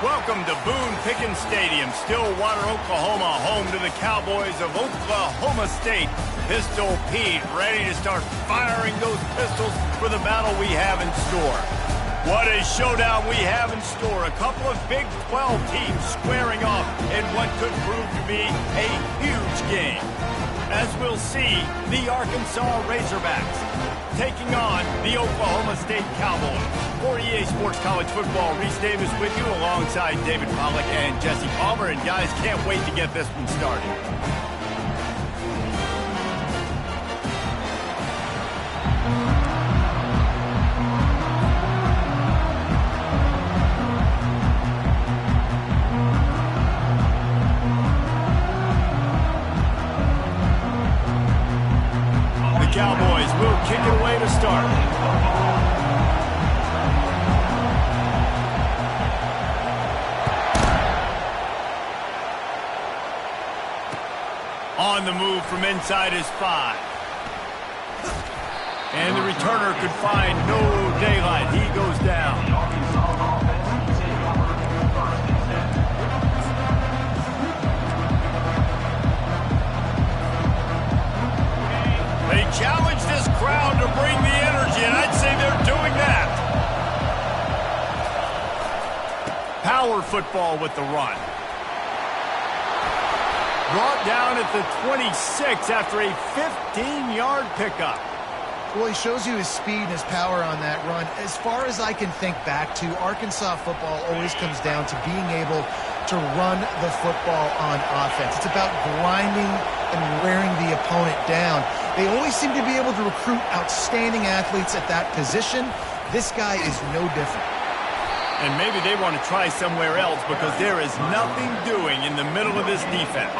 Welcome to Boone Pickens Stadium, Stillwater, Oklahoma, home to the Cowboys of Oklahoma State. Pistol Pete ready to start firing those pistols for the battle we have in store. What a showdown we have in store. A couple of Big 12 teams squaring off in what could prove to be a huge game. As we'll see, the Arkansas Razorbacks taking on the Oklahoma State Cowboys. For EA Sports College Football, Reese Davis with you alongside David Pollack and Jesse Palmer. And guys, can't wait to get this one started. The Cowboys will kick it away to start. On the move from inside his 5. And the returner could find no daylight. He goes down. They challenge this crowd to bring the energy, and I'd say they're doing that. Power football with the run. Brought down at the 26 after a 15-yard pickup. Well, he shows you his speed and his power on that run. As far as I can think back to, Arkansas football always comes down to being able to run the football on offense. It's about grinding and wearing the opponent down. They always seem to be able to recruit outstanding athletes at that position. This guy is no different. And maybe they want to try somewhere else because there is nothing doing in the middle of this defense.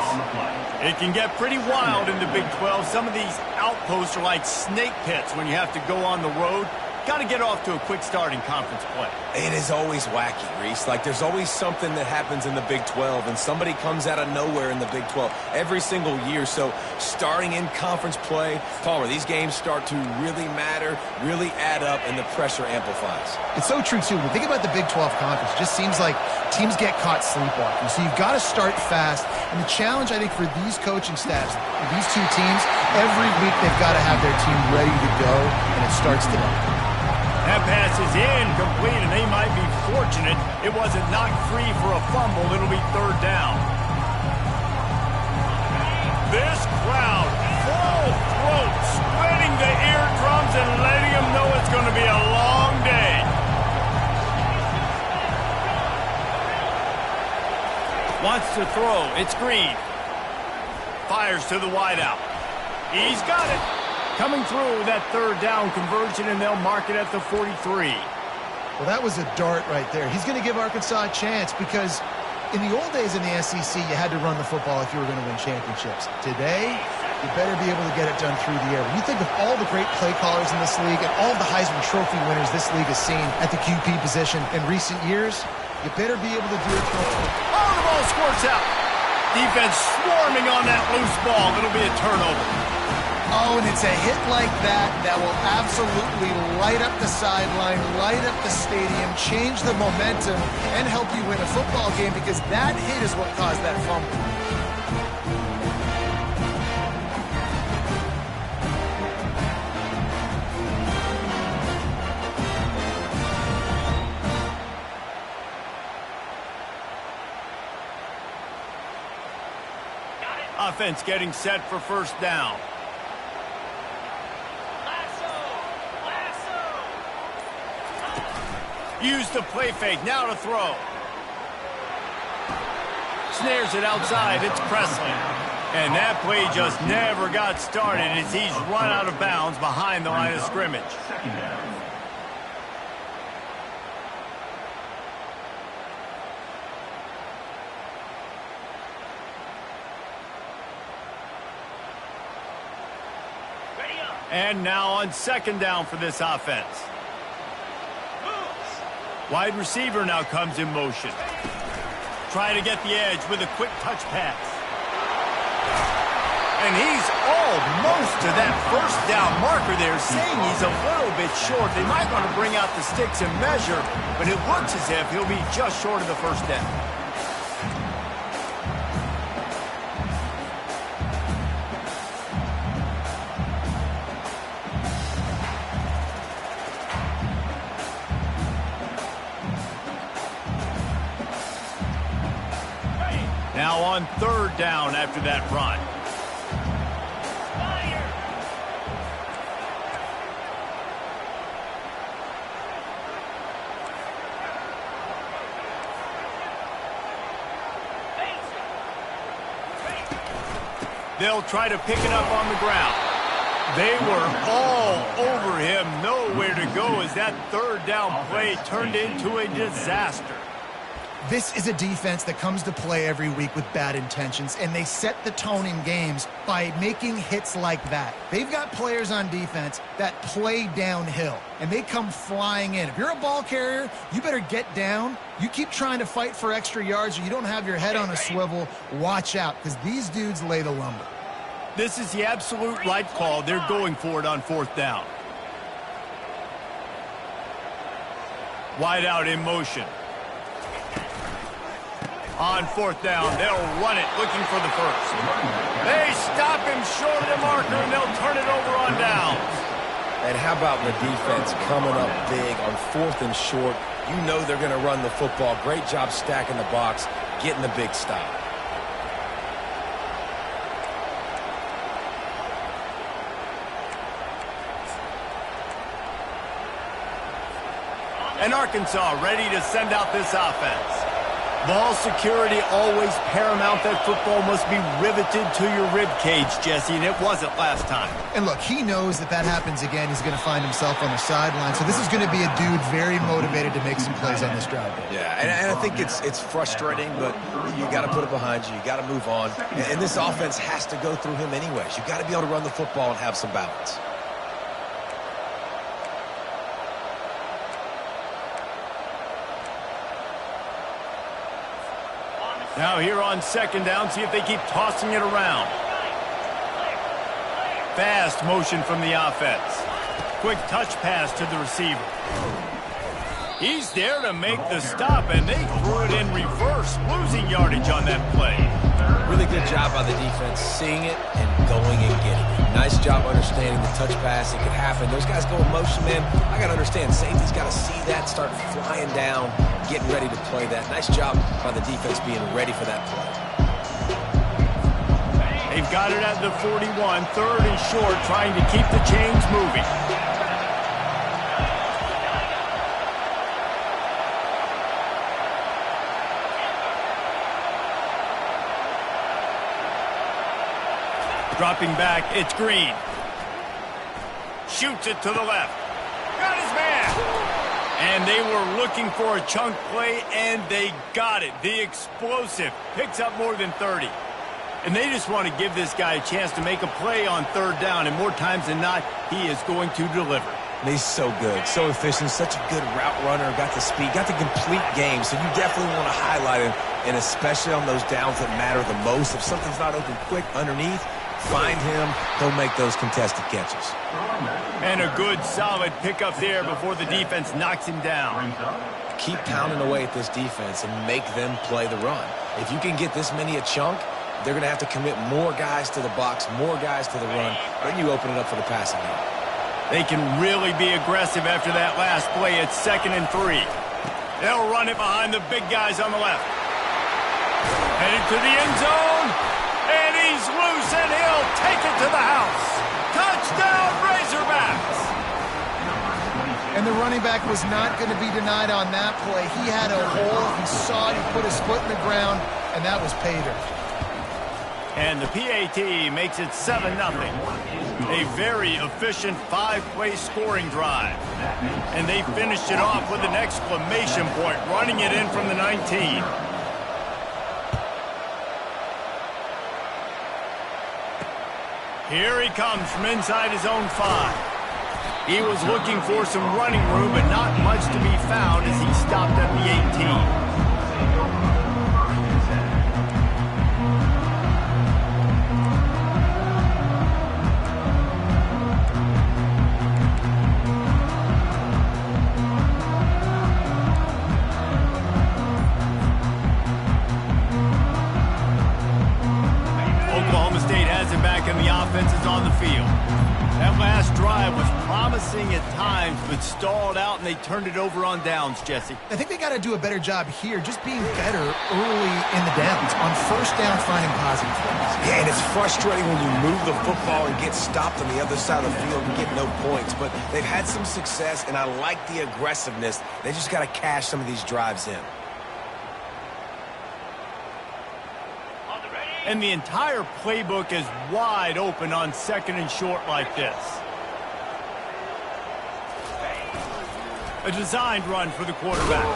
It can get pretty wild in the Big 12. Some of these outposts are like snake pits when you have to go on the road. Got to get off to a quick start in conference play. It is always wacky, Reese. Like, there's always something that happens in the Big 12, and somebody comes out of nowhere in the Big 12 every single year. So, starting in conference play, Palmer, these games start to really matter, really add up, and the pressure amplifies. It's so true, too. When you think about the Big 12 conference, it just seems like teams get caught sleepwalking. So, you've got to start fast. And the challenge, I think, for these coaching staffs, these two teams, every week they've got to have their team ready to go, and it starts today. That pass is incomplete, and they might be fortunate it wasn't knocked free for a fumble. It'll be third down. This crowd, full throat, spreading the eardrums and letting them know it's going to be a long day. Wants to throw. It's Green. Fires to the wideout. He's got it. Coming through that third down conversion, and they'll mark it at the 43. Well, that was a dart right there. He's going to give Arkansas a chance because in the old days in the SEC, you had to run the football if you were going to win championships. Today, you better be able to get it done through the air. When you think of all the great play callers in this league and all the Heisman Trophy winners this league has seen at the QB position in recent years, you better be able to do it. Oh, the ball squirts out. Defense swarming on that loose ball. It'll be a turnover. Oh, and it's a hit like that that will absolutely light up the sideline, light up the stadium, change the momentum, and help you win a football game because that hit is what caused that fumble. Offense getting set for first down. Use the play fake, now to throw. Snares it outside, it's Presley. And that play just never got started as he's run out of bounds behind the line of scrimmage. And now on second down for this offense. Wide receiver now comes in motion. Try to get the edge with a quick touch pass. And he's almost to that first down marker there, saying he's a little bit short. They might want to bring out the sticks and measure, but it looks as if he'll be just short of the first down. Now on third down after that run. They'll try to pick it up on the ground. They were all over him, nowhere to go as that third down play turned into a disaster. This is a defense that comes to play every week with bad intentions, and they set the tone in games by making hits like that. They've got players on defense that play downhill, and they come flying in. If you're a ball carrier, you better get down. You keep trying to fight for extra yards, or you don't have your head on a swivel. Watch out, because these dudes lay the lumber. This is the absolute right call. They're going for it on fourth down. Wide out in motion. On fourth down, they'll run it, looking for the first. They stop him short of the marker, and they'll turn it over on downs. And how about the defense coming up big on fourth and short? You know they're going to run the football. Great job stacking the box, getting the big stop. And Arkansas ready to send out this offense. Ball security always paramount. That football must be riveted to your rib cage, Jesse, and it wasn't last time. And look, he knows that happens again. He's going to find himself on the sideline. So this is going to be a dude very motivated to make some plays on this drive. Yeah, and I think it's frustrating, but you got to put it behind you. You got to move on. And this offense has to go through him anyways. You got to be able to run the football and have some balance. Now here on second down, see if they keep tossing it around. Fast motion from the offense. Quick touch pass to the receiver. He's there to make the stop, and they threw it in reverse, losing yardage on that play. Really good job by the defense, seeing it and going and getting it. Nice job understanding the touch pass. It could happen. Those guys go in motion, man. I got to understand, safety's got to see that, start flying down, getting ready to play that. Nice job by the defense being ready for that play. They've got it at the 41, third and short, trying to keep the chains moving. Dropping back, it's Green. Shoots it to the left. Got his man. And they were looking for a chunk play, and they got it. The explosive picks up more than 30. And they just want to give this guy a chance to make a play on third down, and more times than not, he is going to deliver. And he's so good, so efficient, such a good route runner, got the speed, got the complete game, so you definitely want to highlight him, and especially on those downs that matter the most. If something's not open quick underneath, find him, he'll make those contested catches. And a good, solid pickup there before the defense knocks him down. Keep pounding away at this defense and make them play the run. If you can get this many a chunk, they're going to have to commit more guys to the box, more guys to the run. Then you open it up for the passing game. They can really be aggressive after that last play. It's 2nd and 3. They'll run it behind the big guys on the left. Headed to the end zone. And he's loose, and he'll take it to the house. Touchdown, Razorbacks! And the running back was not going to be denied on that play. He had a hole. He saw it. He put his foot in the ground, and that was pay dirt. And the PAT makes it 7-0. A very efficient 5-play scoring drive. And they finished it off with an exclamation point, running it in from the 19. Here he comes from inside his own 5. He was looking for some running room, but not much to be found as he stopped at the 18. and back in the offense is on the field. That last drive was promising at times, but stalled out, and they turned it over on downs, Jesse. I think they got to do a better job here, just being better early in the downs. On first down, finding positive plays. Yeah, and it's frustrating when you move the football and get stopped on the other side of the field and get no points. But they've had some success, and I like the aggressiveness. They just got to cash some of these drives in. And the entire playbook is wide open on second and short like this. A designed run for the quarterback.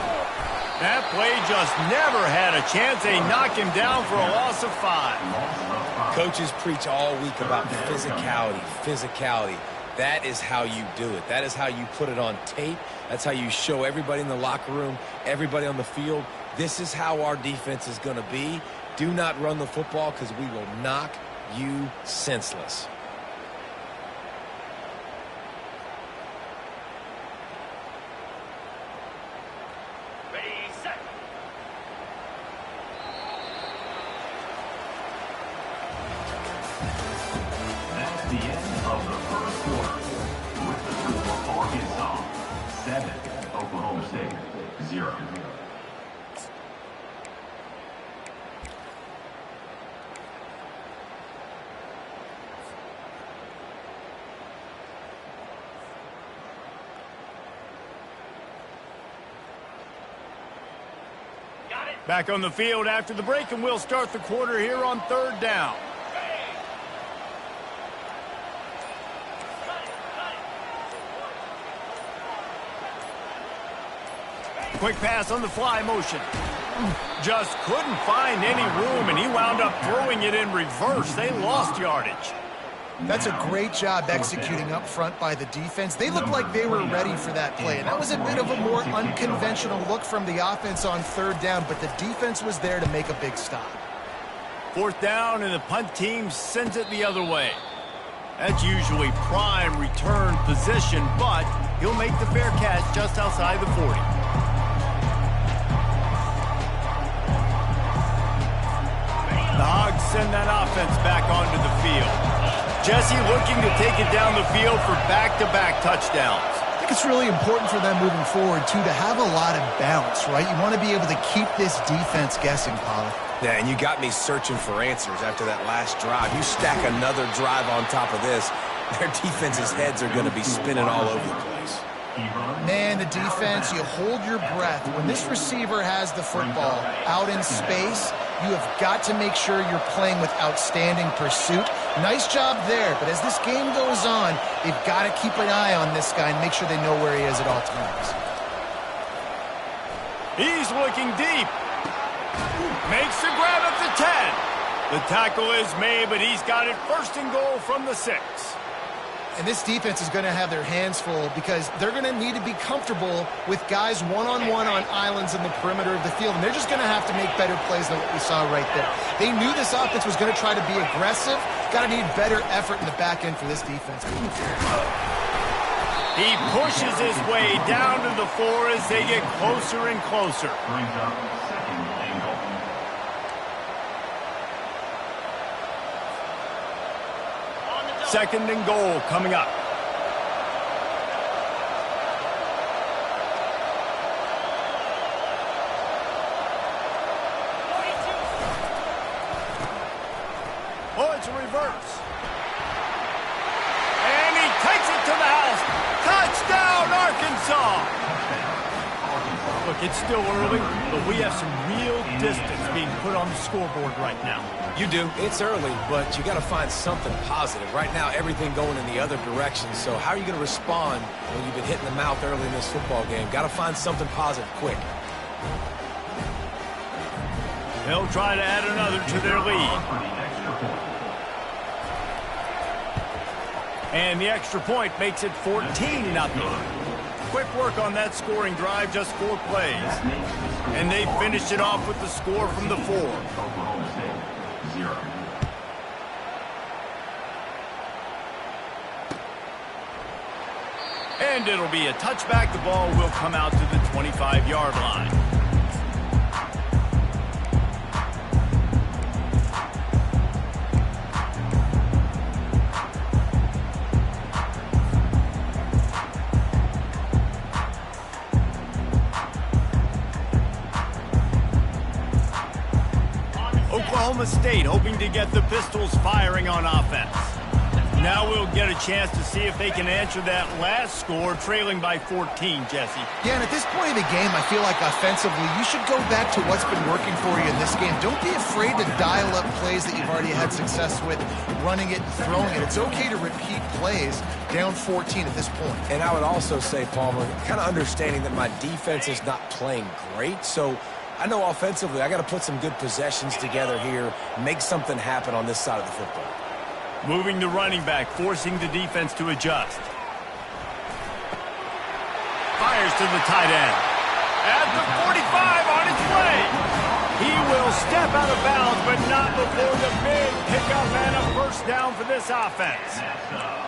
That play just never had a chance. They knock him down for a loss of 5. Coaches preach all week about physicality, physicality. That is how you do it. That is how you put it on tape. That's how you show everybody in the locker room, everybody on the field. This is how our defense is going to be. Do not run the football because we will knock you senseless. Ready, set. That's the end of the first quarter. With the score, Arkansas 7, Oklahoma State 0. Back on the field after the break, and we'll start the quarter here on third down. Quick pass on the fly motion. Just couldn't find any room, and he wound up throwing it in reverse. They lost yardage. That's a great job executing up front by the defense. They looked like they were ready for that play, and that was a bit of a more unconventional look from the offense on third down, but the defense was there to make a big stop. Fourth down, and the punt team sends it the other way. That's usually prime return position, but he'll make the fair catch just outside the 40. The Hogs send that offense back onto the field. Jesse looking to take it down the field for back-to-back touchdowns. I think it's really important for them moving forward, too, to have a lot of bounce, right? You want to be able to keep this defense guessing, Polly. Yeah, and you got me searching for answers after that last drive. You stack another drive on top of this, their defense's heads are going to be spinning all over the place. Man, the defense, you hold your breath. When this receiver has the football out in space, you have got to make sure you're playing with outstanding pursuit. Nice job there, but as this game goes on, they've got to keep an eye on this guy and make sure they know where he is at all times. He's looking deep. Makes the grab at the 10. The tackle is made, but he's got it first and goal from the 6. And this defense is going to have their hands full because they're going to need to be comfortable with guys one-on-one on islands in the perimeter of the field. And they're just going to have to make better plays than what we saw right there. They knew this offense was going to try to be aggressive. Got to need better effort in the back end for this defense. He pushes his way down to the 4 as they get closer and closer. Brings up second and goal. Second and goal coming up. Oh, it's a reverse. And he takes it to the house. Touchdown, Arkansas. Look, it's still early, but we have some real distance being put on the scoreboard right now. You do. It's early, but you got to find something positive. Right now, everything going in the other direction. So how are you going to respond when you've been hit in the mouth early in this football game? Got to find something positive quick. They'll try to add another to their lead. And the extra point makes it 14-0. Quick work on that scoring drive, just 4 plays. And they finished it off with the score from the 4. Oklahoma State 0. And it'll be a touchback. The ball will come out to the 25-yard line. Oklahoma State hoping to get the Pistols firing on offense. Now we'll get a chance to see if they can answer that last score, trailing by 14, Jesse. Yeah, and at this point of the game, I feel like offensively, you should go back to what's been working for you in this game. Don't be afraid to dial up plays that you've already had success with, running it and throwing it. It's okay to repeat plays down 14 at this point. And I would also say, Palmer, kind of understanding that my defense is not playing great, so I know offensively I got to put some good possessions together here, make something happen on this side of the football. Moving the running back, forcing the defense to adjust. Fires to the tight end. At the 45 on its way. He will step out of bounds, but not before the big pickup and a first down for this offense.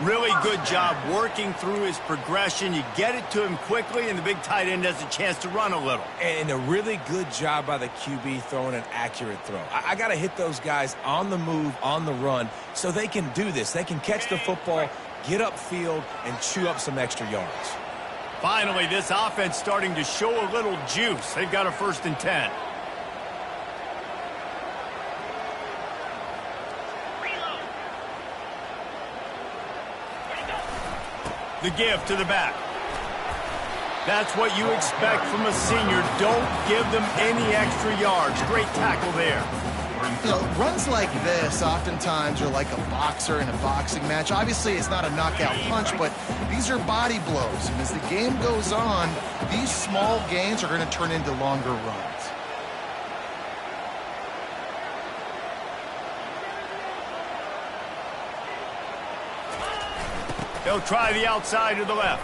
Really good job working through his progression. You get it to him quickly, and the big tight end has a chance to run a little. And a really good job by the QB throwing an accurate throw. I got to hit those guys on the move, on the run, so they can do this. They can catch the football, get upfield, and chew up some extra yards. Finally, this offense starting to show a little juice. They've got a 1st and 10. The give to the back. That's what you expect from a senior. Don't give them any extra yards. Great tackle there. You know, runs like this oftentimes are like a boxer in a boxing match. Obviously, it's not a knockout punch, but these are body blows. And as the game goes on, these small gains are going to turn into longer runs. He'll try the outside to the left.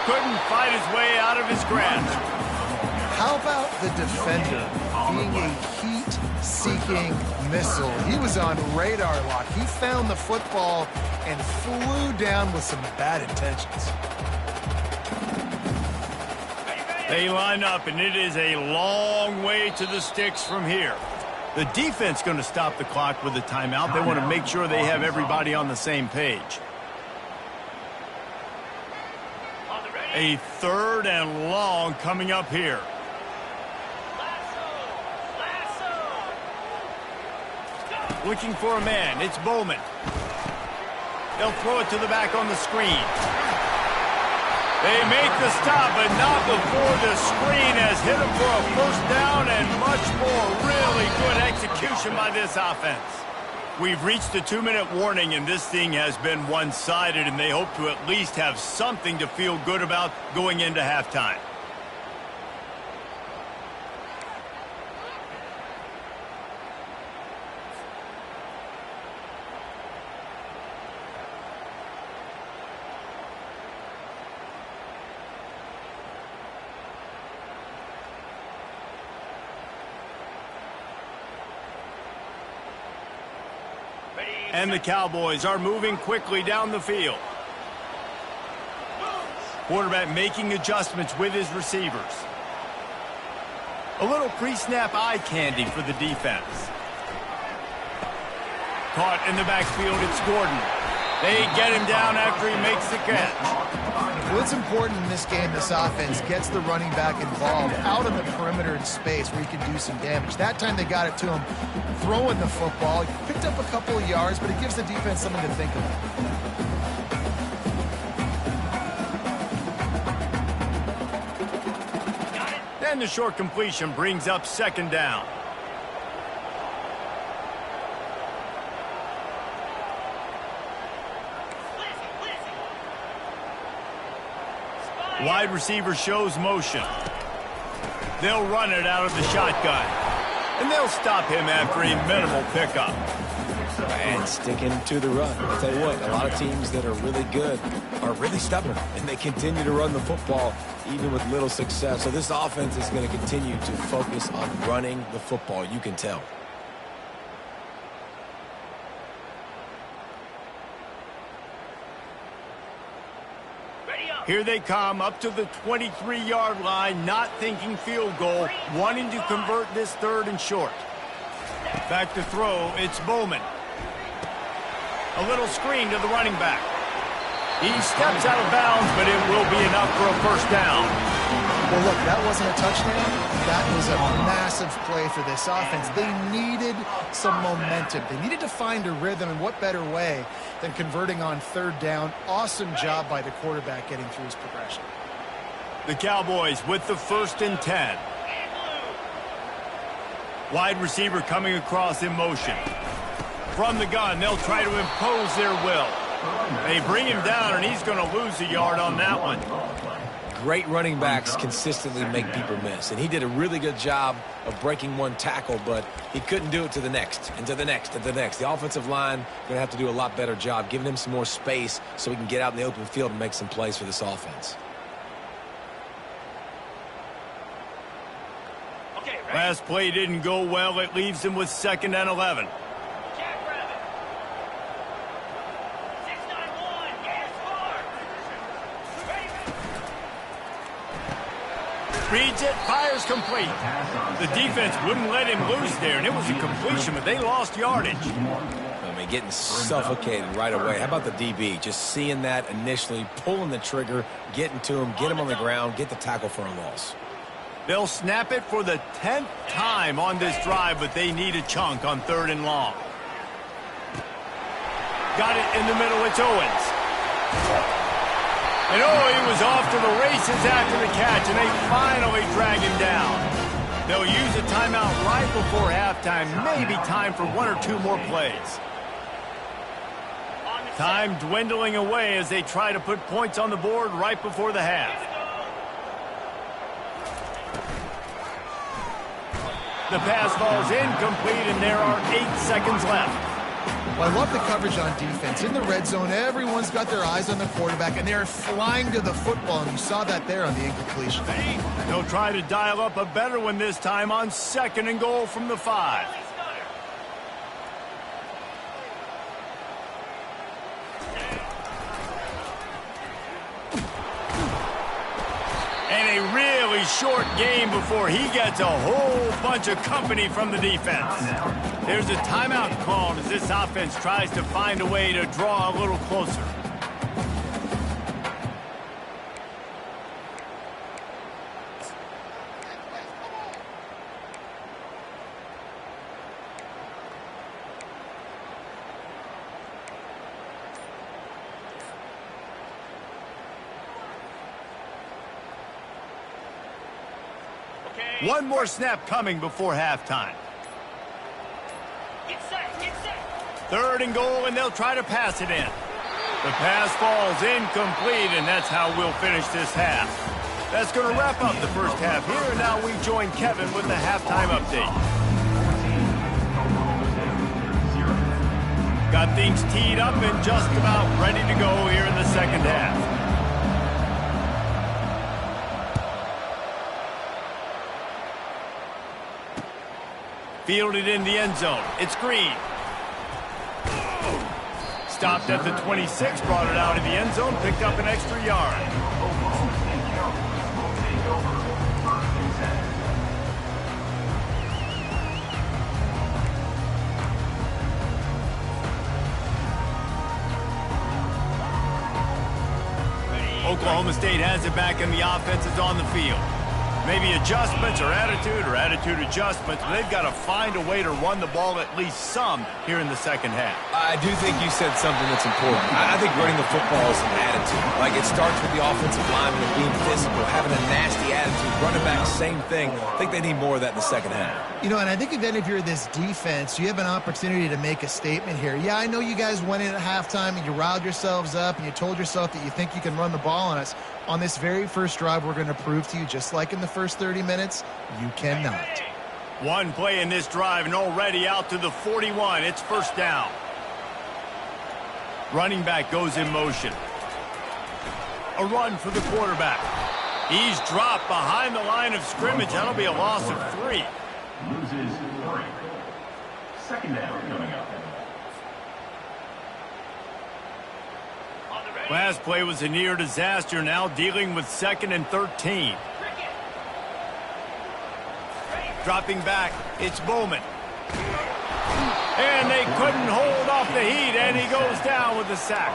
Couldn't fight his way out of his grasp. How about the defender being a heat-seeking missile? He was on radar lock. He found the football and flew down with some bad intentions. They line up, and it is a long way to the sticks from here. The defense going to stop the clock with a timeout. They want to make sure they have everybody on the same page. A 3rd and long coming up here. Looking for a man. It's Bowman. They'll throw it to the back on the screen. They make the stop, but not before the screen has hit them for a 1st down and much more. Really good execution by this offense. We've reached the 2-minute warning, and this thing has been one-sided, and they hope to at least have something to feel good about going into halftime. And the Cowboys are moving quickly down the field. Quarterback making adjustments with his receivers. A little pre-snap eye candy for the defense. Caught in the backfield, it's Gordon. They get him down after he makes the catch. What's important in this game, this offense gets the running back involved out on the perimeter in space where he can do some damage. That time they got it to him throwing the football. He picked up a couple of yards, but it gives the defense something to think about. And the short completion brings up 2nd down. Wide receiver shows motion. They'll run it out of the shotgun. And they'll stop him after a minimal pickup. And sticking to the run. I'll tell you what, a lot of teams that are really good are really stubborn, and they continue to run the football even with little success. So this offense is going to continue to focus on running the football, you can tell. Here they come up to the 23-yard line, not thinking field goal, wanting to convert this 3rd and short. Back to throw, it's Bowman. A little screen to the running back. He steps out of bounds, but it will be enough for a 1st down. Well, look, that wasn't a touchdown, that was a massive play for this offense. They needed some momentum. They needed to find a rhythm, and what better way than converting on third down. Awesome job by the quarterback getting through his progression. The Cowboys with the 1st and 10. Wide receiver coming across in motion. From the gun, they'll try to impose their will. They bring him down, and he's going to lose a yard on that one. Great running backs consistently make people miss, and he did a really good job of breaking one tackle, but he couldn't do it to the next, and to the next, and to the next. The offensive line going to have to do a lot better job, giving him some more space so he can get out in the open field and make some plays for this offense. Last play didn't go well. It leaves him with 2nd and 11. Reads it, fires complete. The defense wouldn't let him loose there, and it was a completion, but they lost yardage. I mean, getting suffocated right away. How about the DB? Just seeing that initially, pulling the trigger, getting to him, get him on the ground, get the tackle for a loss. They'll snap it for the 10th time on this drive, but they need a chunk on 3rd and long. Got it in the middle. It's Owens. And he was off to the races after the catch, and they finally drag him down. They'll use a timeout right before halftime, maybe time for 1 or 2 more plays. Time dwindling away as they try to put points on the board right before the half. The pass falls incomplete, and there are 8 seconds left. Well, I love the coverage on defense. In the red zone, everyone's got their eyes on the quarterback, and they're flying to the football, and you saw that there on the incompletion. They'll try to dial up a better one this time on 2nd and goal from the 5. And a really short game before he gets a whole bunch of company from the defense. There's a timeout called as this offense tries to find a way to draw a little closer. One more snap coming before halftime. Get set. 3rd and goal, and they'll try to pass it in. The pass falls incomplete, and that's how we'll finish this half. That's going to wrap up the first half here, and now we join Kevin with the halftime update. Got things teed up and just about ready to go here in the second half. Fielded in the end zone. It's Green. Stopped at the 26, brought it out of the end zone, picked up an extra yard. Oklahoma State has it back, and the offense is on the field. Maybe adjustments or attitude adjustments, but they've got to find a way to run the ball at least some here in the second half. I do think you said something that's important. I think running the football is an attitude. Like, it starts with the offensive lineman and being physical, having a nasty attitude. Running back, same thing. I think they need more of that in the second half. You know, and I think then if you're this defense, you have an opportunity to make a statement here. Yeah, I know you guys went in at halftime and you riled yourselves up and you told yourself that you think you can run the ball on us. On this very first drive, we're going to prove to you, just like in the first 30 minutes, you cannot. One play in this drive and already out to the 41. It's 1st down. Running back goes in motion. A run for the quarterback. He's dropped behind the line of scrimmage. That'll be a loss of 3. Loses 3. 2nd down coming up. Last play was a near disaster, now dealing with 2nd and 13. Dropping back, it's Bowman. And they couldn't hold off the heat, and he goes down with the sack.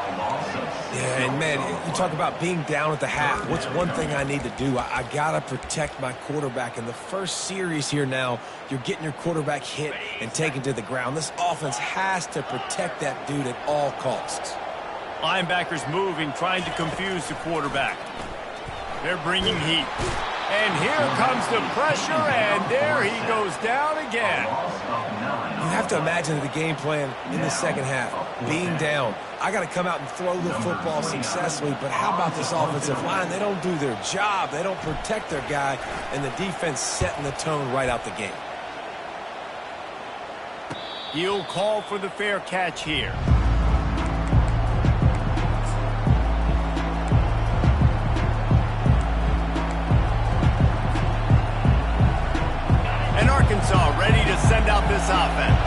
Yeah, and man, you talk about being down at the half. What's one thing I need to do? I got to protect my quarterback. In the first series here now, you're getting your quarterback hit and taken to the ground. This offense has to protect that dude at all costs. Linebackers moving, trying to confuse the quarterback. They're bringing heat. And here comes the pressure, and there he goes down again. You have to imagine the game plan in the second half. Being down, I got to come out and throw the football successfully, but how about this offensive line? They don't do their job. They don't protect their guy, and the defense setting the tone right out the gate. He'll call for the fair catch here. And Arkansas ready to send out this offense.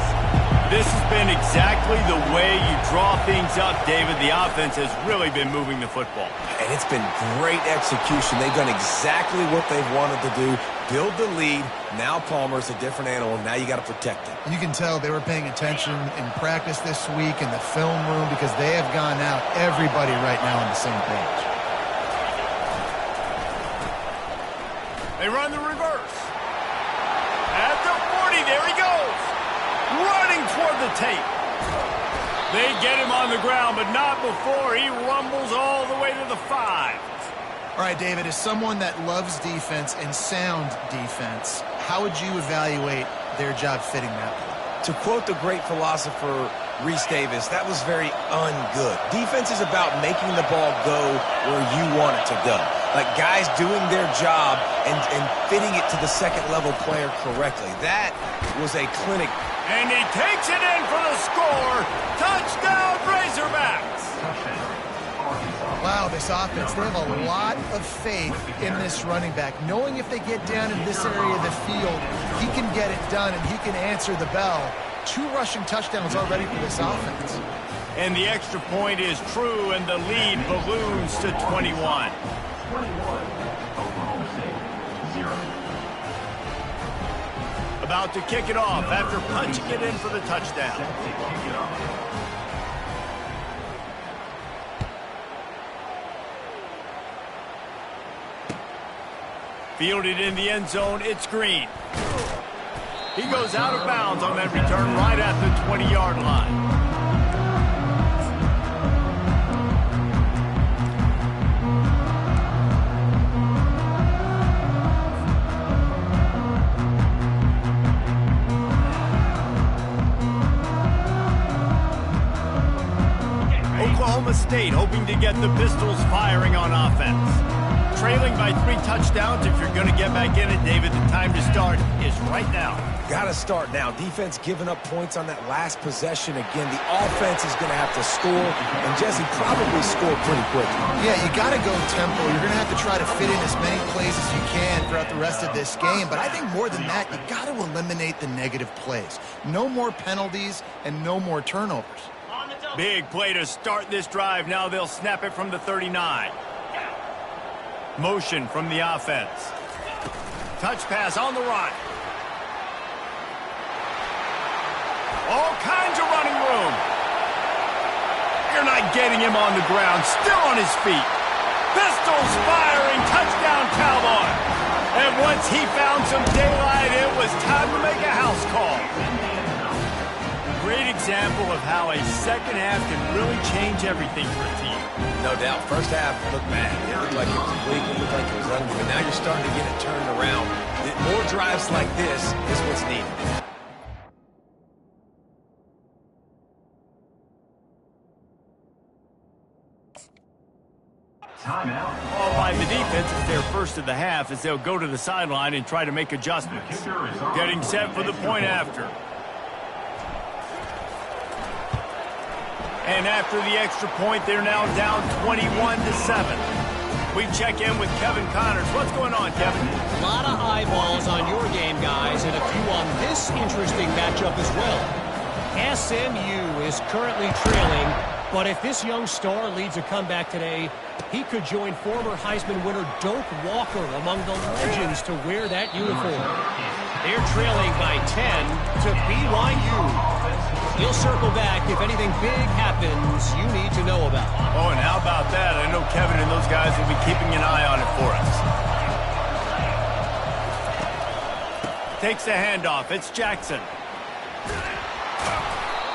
This has been exactly the way you draw things up, David. The offense has really been moving the football. And it's been great execution. They've done exactly what they've wanted to do. Build the lead. Now Palmer's a different animal. Now you got to protect it. You can tell they were paying attention in practice this week in the film room because they have gone out, everybody right now on the same page. They run the reverse. At the 40, there he goes. Running toward the tape. They get him on the ground, but not before he rumbles all the way to the 5. All right, David, as someone that loves defense and sound defense, how would you evaluate their job fitting that way? To quote the great philosopher Reese Davis, that was very ungood. Defense is about making the ball go where you want it to go. Like guys doing their job and fitting it to the second-level player correctly. That was a clinic. And he takes it in for the score. Touchdown, Razorbacks. Wow, this offense, they have a lot of faith in this running back, knowing if they get down in this area of the field, he can get it done and he can answer the bell. 2 rushing touchdowns already for this offense. And the extra point is true, and the lead balloons to 21. Oklahoma State, 0. About to kick it off after punching it in for the touchdown. Set to kick it off. Fielded in the end zone, it's Green. He goes out of bounds on that return right at the 20-yard line. Oklahoma State hoping to get the Pistols firing on offense. Trailing by 3 touchdowns. If you're going to get back in it, David, the time to start is right now. Got to start now. Defense giving up points on that last possession. Again, the offense is going to have to score, and Jesse probably score pretty quickly. Yeah, you got to go tempo. You're going to have to try to fit in as many plays as you can throughout the rest of this game. But I think more than that, you got to eliminate the negative plays. No more penalties and no more turnovers. Big play to start this drive. Now they'll snap it from the 39. Motion from the offense. Touch pass on the run. All kinds of running room. You're not getting him on the ground. Still on his feet. Pistols firing. Touchdown, Cowboy. And once he found some daylight, it was time to make a house call. Great example of how a second half can really change everything for a team. No doubt. First half looked bad. It looked like it was weak. It looked like it was ugly. But now you're starting to get it turned around. More drives like this is what's needed. Timeout. All by the defense is their first of the half as they'll go to the sideline and try to make adjustments. Getting set for the point after. And after the extra point, they're now down 21-7. We check in with Kevin Connors. What's going on, Kevin? A lot of eyeballs on your game, guys, and a few on this interesting matchup as well. SMU is currently trailing, but if this young star leads a comeback today, he could join former Heisman winner Doak Walker among the legends to wear that uniform. They're trailing by 10 to BYU. He'll circle back if anything big happens you need to know about. Oh, and how about that? I know Kevin and those guys will be keeping an eye on it for us. Takes the handoff. It's Jackson.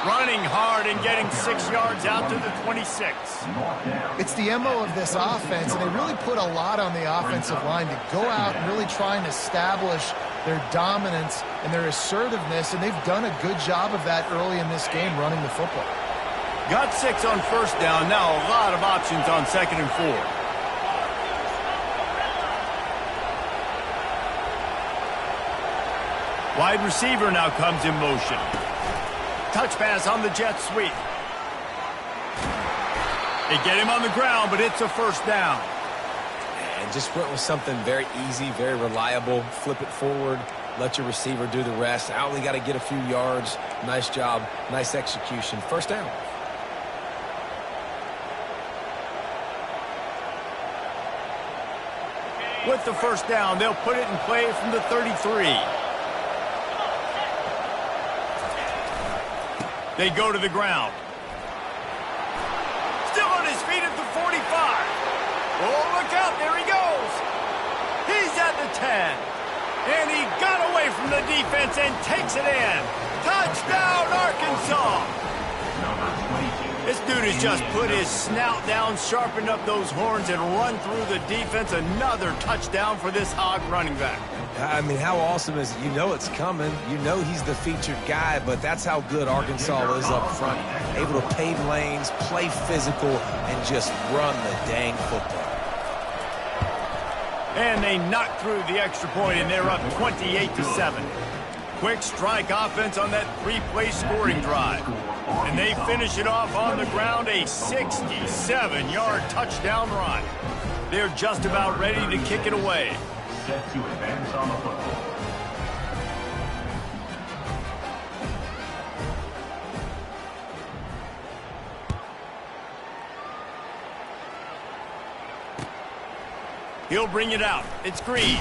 Running hard and getting 6 yards out to the 26. It's the MO of this offense, and they really put a lot on the offensive line to go out and really try and establish their dominance and their assertiveness, and they've done a good job of that early in this game running the football. Got 6 on first down. Now a lot of options on 2nd and 4. Wide receiver now comes in motion. Touch pass on the jet sweep. They get him on the ground, but it's a first down. And just went with something very easy, very reliable. Flip it forward, let your receiver do the rest. I only got to get a few yards. Nice job, nice execution. First down. With the first down, they'll put it in play from the 33. They go to the ground. Still on his feet at the 45. Oh, look out. There he goes. He's at the 10. And he got away from the defense and takes it in. Touchdown, Arkansas. This dude has just put his snout down, sharpened up those horns, and run through the defense. Another touchdown for this Hog running back. I mean, how awesome is it? You know it's coming. You know he's the featured guy, but that's how good Arkansas is up front. Able to pave lanes, play physical, and just run the dang football. And they knock through the extra point, and they're up 28-7. Quick strike offense on that 3-play scoring drive. And they finish it off on the ground, a 67-yard touchdown run. They're just about ready to kick it away. Set to advance on the football. He'll bring it out. It's Green.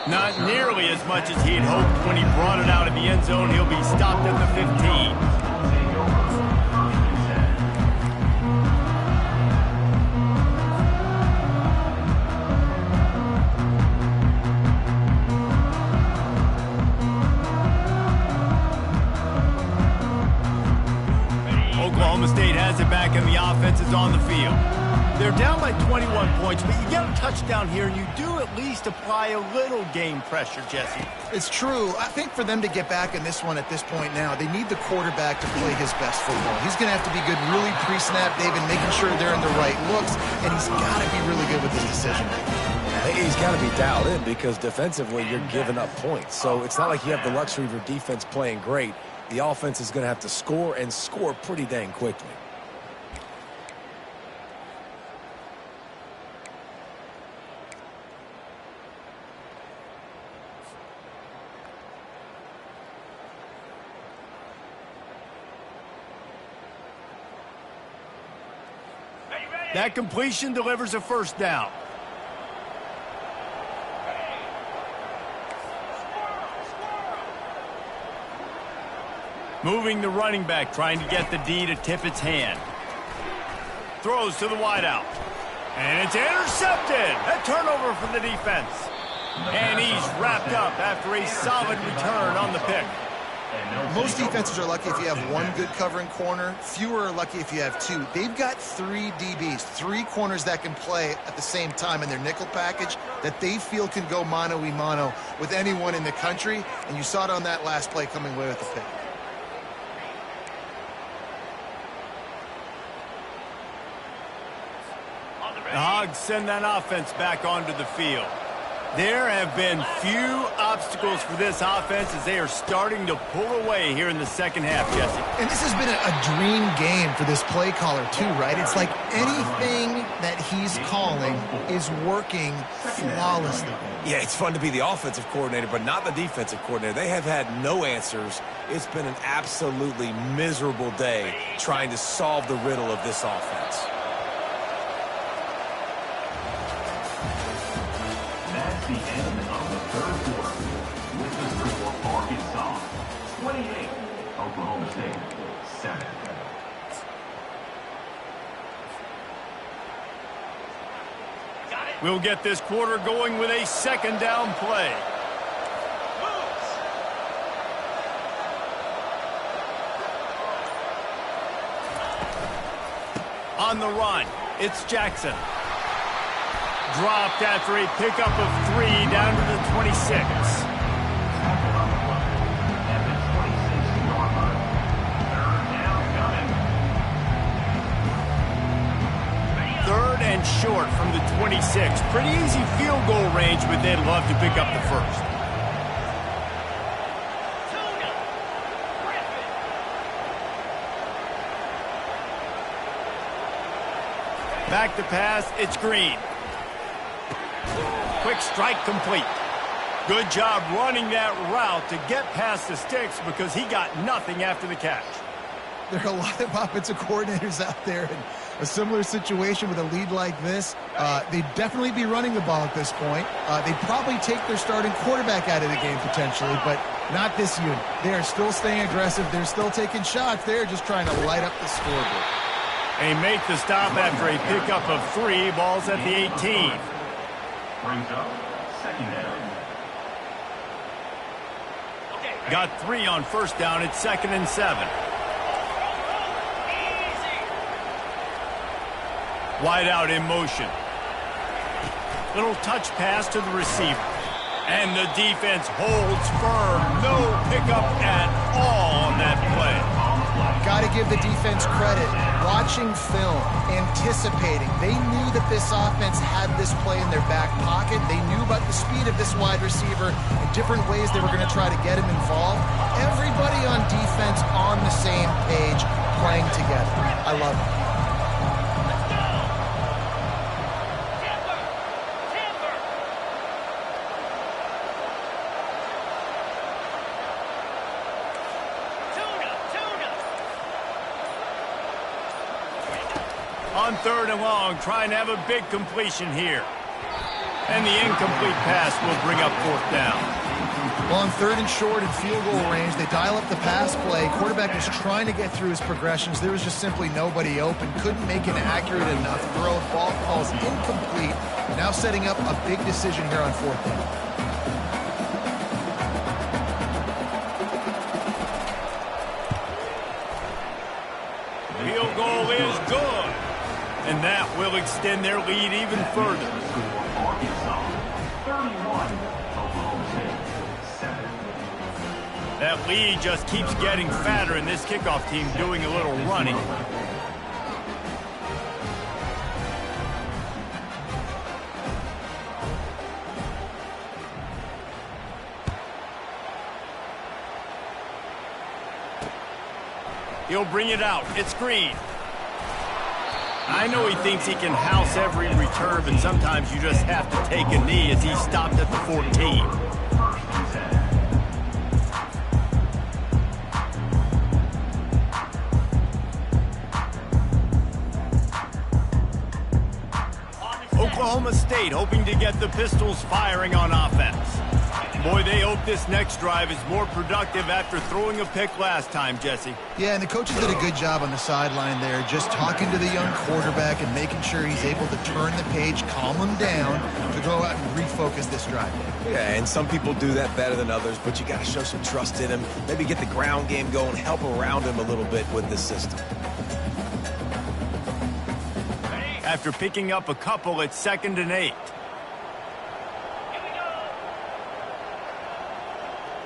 Not nearly as much as he had hoped when he brought it out of the end zone. He'll be stopped at the 15. Oklahoma State has it back and the offense is on the field. They're down by 21 points, but you get a touchdown here, and you do at least apply a little game pressure, Jesse. It's true. I think for them to get back in this one at this point now, they need the quarterback to play his best football. He's going to have to be good really pre-snap, David, making sure they're in the right looks, and he's got to be really good with his decision. He's got to be dialed in because defensively you're giving up points. So it's not like you have the luxury of your defense playing great. The offense is going to have to score and score pretty dang quickly. That completion delivers a first down. Moving the running back, trying to get the D to tip its hand. Throws to the wideout. And it's intercepted. A turnover for the defense. And he's wrapped up after a solid return on the pick. Most defenses are lucky if you have one good covering corner. Fewer are lucky if you have two. They've got 3 DBs, 3 corners that can play at the same time in their nickel package that they feel can go mano-a-mano with anyone in the country. And you saw it on that last play coming away with the pick. The Hogs send that offense back onto the field. There have been few obstacles for this offense as they are starting to pull away here in the second half, Jesse. And this has been a dream game for this play caller too, right? It's like anything that he's calling is working flawlessly. Yeah, it's fun to be the offensive coordinator, but not the defensive coordinator. They have had no answers. It's been an absolutely miserable day trying to solve the riddle of this offense. The end of the third quarter with the score Arkansas 28, Oklahoma State 7. We'll get this quarter going with a second down play. On the run, it's Jackson. Dropped after a pickup of 3 down to the 26. At the 26-yard line. Third down coming. Third and short from the 26. Pretty easy field goal range, but they'd love to pick up the first. Back to pass, it's Green. Quick strike complete. Good job running that route to get past the sticks because he got nothing after the catch. There are a lot of offensive coordinators out there in a similar situation with a lead like this. They'd definitely be running the ball at this point. They'd probably take their starting quarterback out of the game potentially, but not this unit. They are still staying aggressive. They're still taking shots. They're just trying to light up the scoreboard. They make the stop after a pickup of 3. Balls at the 18. Brings up second down. Got 3 on first down. It's 2nd and 7. Wide out in motion. Little touch pass to the receiver. And the defense holds firm. No pickup at all on that play. Got to give the defense credit. Watching film, anticipating. They knew that this offense had this play in their back pocket. They knew about the speed of this wide receiver and different ways they were going to try to get him involved. Everybody on defense on the same page, playing together. I love it. On 3rd and long, trying to have a big completion here. And the incomplete pass will bring up 4th down. Well, on 3rd and short and field goal range, they dial up the pass play. Quarterback was trying to get through his progressions. There was just simply nobody open. Couldn't make an accurate enough throw. Ball falls incomplete. Now setting up a big decision here on 4th down. Field goal is good. And that will extend their lead even further. Arkansas 31. Oklahoma State 7. That lead just keeps getting fatter, and this kickoff team doing a little running. He'll bring it out. It's Green. I know he thinks he can house every return, but sometimes you just have to take a knee as he stopped at the 14. Oklahoma State hoping to get the Pistols firing on offense. Boy, they hope this next drive is more productive after throwing a pick last time, Jesse. Yeah, and the coaches did a good job on the sideline there, just talking to the young quarterback and making sure he's able to turn the page, calm him down, to go out and refocus this drive. Yeah, and some people do that better than others, but you got to show some trust in him. Maybe get the ground game going, help around him a little bit with this system. After picking up a couple, it's 2nd and 8.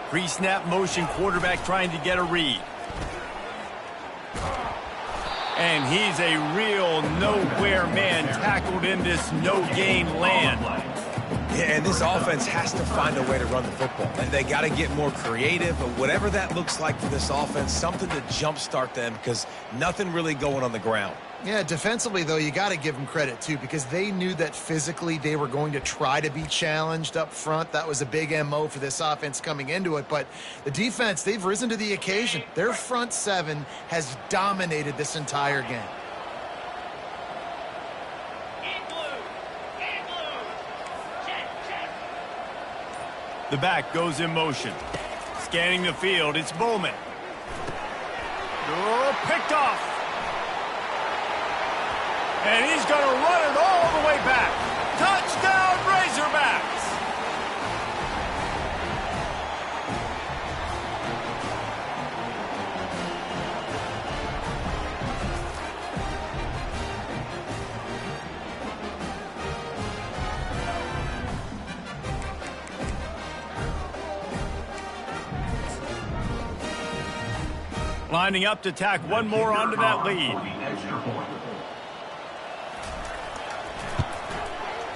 Pre-snap motion, quarterback trying to get a read. And he's a real nowhere man, tackled in this no-gain land. Yeah, and this offense has to find a way to run the football. And they got to get more creative, but whatever that looks like for this offense, something to jumpstart them because nothing really going on the ground. Yeah, defensively, though, you got to give them credit, too, because they knew that physically they were going to try to be challenged up front. That was a big MO for this offense coming into it. But the defense, they've risen to the occasion. Their front 7 has dominated this entire game. The back goes in motion. Scanning the field, it's Bowman. Oh, picked off. And he's going to run it all the way back. Touchdown, Razorbacks! Lining up to tack one more onto that lead.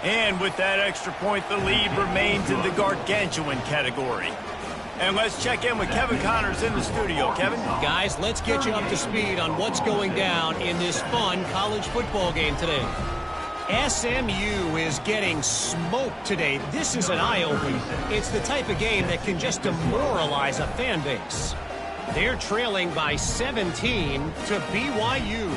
And with that extra point, the lead remains in the gargantuan category. And let's check in with Kevin Connors in the studio. Kevin? Guys, let's get you up to speed on what's going down in this fun college football game today. SMU is getting smoked today. This is an eye-opener. It's the type of game that can just demoralize a fan base. They're trailing by 17 to BYU.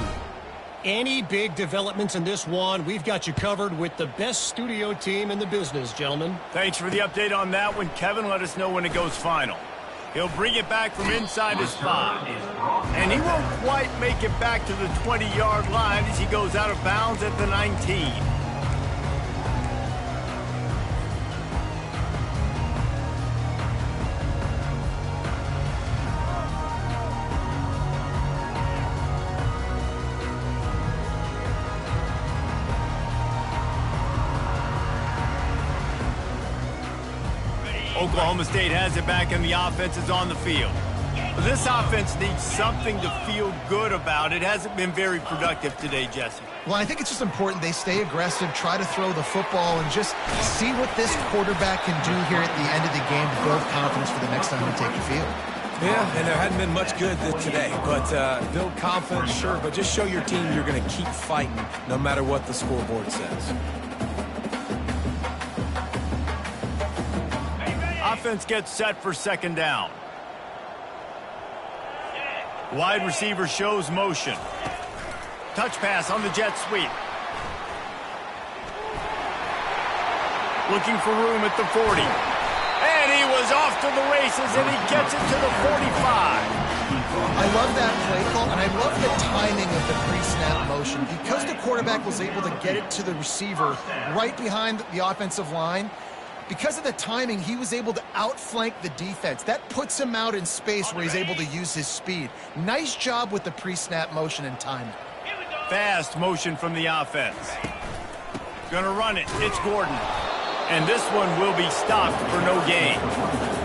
Any big developments in this one, we've got you covered with the best studio team in the business, gentlemen. Thanks for the update on that one, Kevin. Let us know when it goes final. He'll bring it back from inside his 5. And he won't quite make it back to the 20-yard line as he goes out of bounds at the 19. Oklahoma State has it back and the offense is on the field. But this offense needs something to feel good about. It hasn't been very productive today, Jesse. Well, I think it's just important they stay aggressive, try to throw the football, and just see what this quarterback can do here at the end of the game to build confidence for the next time we take the field. Yeah, and there hadn't been much good today. But build confidence, sure, but just show your team you're going to keep fighting no matter what the scoreboard says. Offense gets set for second down. Wide receiver shows motion. Touch pass on the jet sweep. Looking for room at the 40. And he was off to the races, and he gets it to the 45. I love that play call, and I love the timing of the pre-snap motion. Because the quarterback was able to get it to the receiver right behind the offensive line, because of the timing, he was able to outflank the defense. That puts him out in space where he's able to use his speed. Nice job with the pre-snap motion and timing. Fast motion from the offense. Gonna run it. It's Gordon. And this one will be stopped for no gain.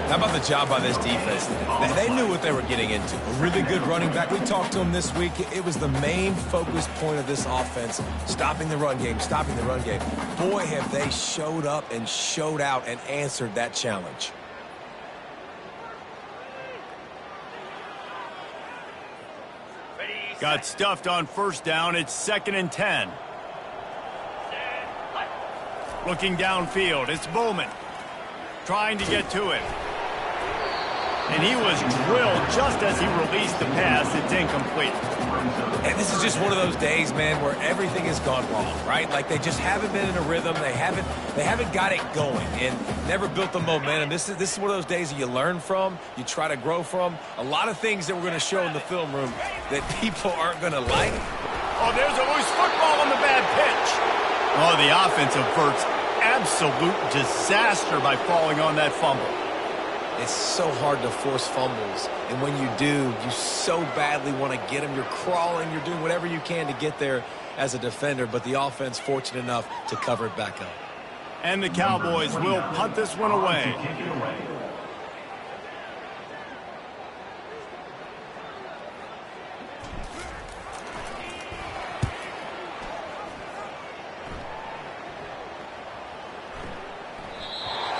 How about the job by this defense? They knew what they were getting into. A really good running back. We talked to him this week. It was the main focus point of this offense, stopping the run game, stopping the run game. Boy, have they showed up and showed out and answered that challenge. Got stuffed on first down. It's 2nd and 10. Looking downfield. It's Bowman trying to get to it. And he was drilled just as he released the pass. It's incomplete. And this is just one of those days, man, where everything has gone wrong, right? Like they just haven't been in a rhythm. They haven't got it going and never built the momentum. This is one of those days that you learn from, you try to grow from. A lot of things that we're going to show in the film room that people aren't going to like. Oh, there's a loose football on the bad pitch. Oh, the offense averts absolute disaster by falling on that fumble. It's so hard to force fumbles, and when you do, you so badly want to get them. You're crawling, you're doing whatever you can to get there as a defender, but the offense fortunate enough to cover it back up. And the Cowboys will punt this one away.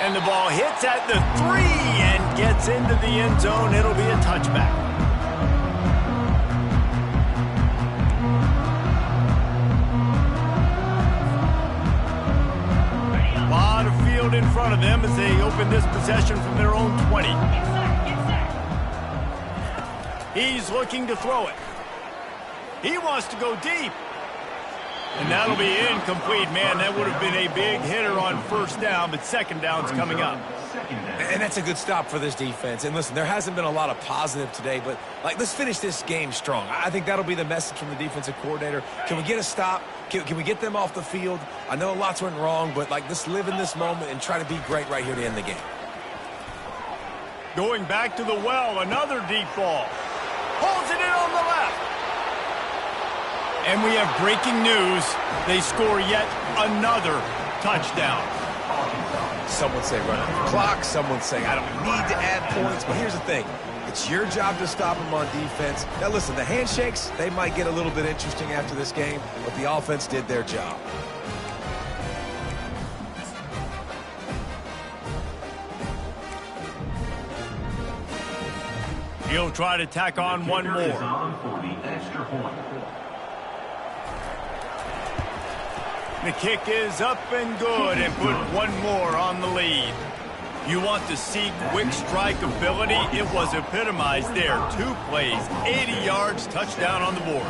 And the ball hits at the 3 and gets into the end zone. It'll be a touchback. A lot of field in front of them as they open this possession from their own 20. He's looking to throw it. He wants to go deep. And that'll be incomplete, man. That would have been a big hitter on first down, but second down's coming up. Second down. And that's a good stop for this defense. And listen, there hasn't been a lot of positive today, but let's finish this game strong. I think that'll be the message from the defensive coordinator. Can we get a stop? Can we get them off the field? I know lots went wrong, but let's live in this moment and try to be great right here to end the game. Going back to the well, another deep ball. Holds it in on the left. And we have breaking news. They score yet another touchdown. Some would say run out the clock. Some would say I don't need to add points. But here's the thing. It's your job to stop them on defense. Now, listen, the handshakes, they might get a little bit interesting after this game, but the offense did their job. He'll try to tack on one more. Is on for the extra point. The kick is up and good and put one more on the lead. You want to see quick strike ability? It was epitomized there. 2 plays, 80 yards, touchdown on the board.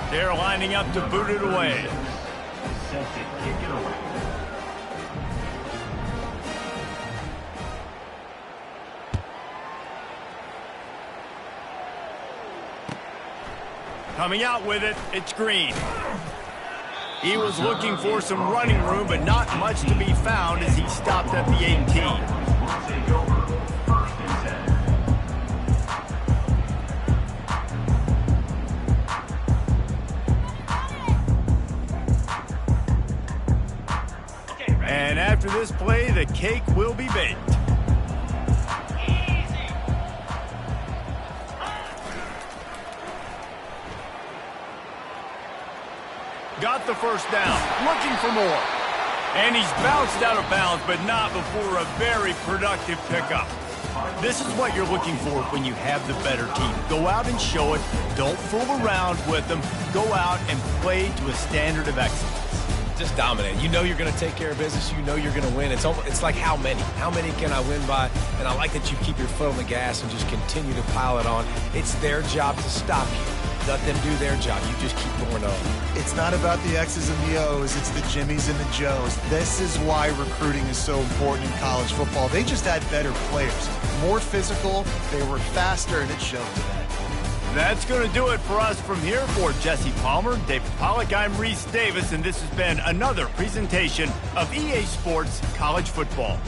They're lining up to boot it away. Set to kick it away. Coming out with it, it's Green. He was looking for some running room, but not much to be found as he stopped at the 18. Will take over. First and 10. ten. And after this play, the cake will be baked. Got the first down, looking for more. And he's bounced out of bounds, but not before a very productive pickup. This is what you're looking for when you have the better team. Go out and show it. Don't fool around with them. Go out and play to a standard of excellence. Just dominate. You know you're going to take care of business. You know you're going to win. It's like how many? How many can I win by? And I like that you keep your foot on the gas and just continue to pile it on. It's their job to stop you. Let them do their job. You just keep going on. It's not about the X's and the O's. It's the Jimmies and the Joes. This is why recruiting is so important in college football. They just had better players. More physical. They were faster, and it showed today. That's going to do it for us from here. For Jesse Palmer, David Pollack, I'm Reese Davis, and this has been another presentation of EA Sports College Football.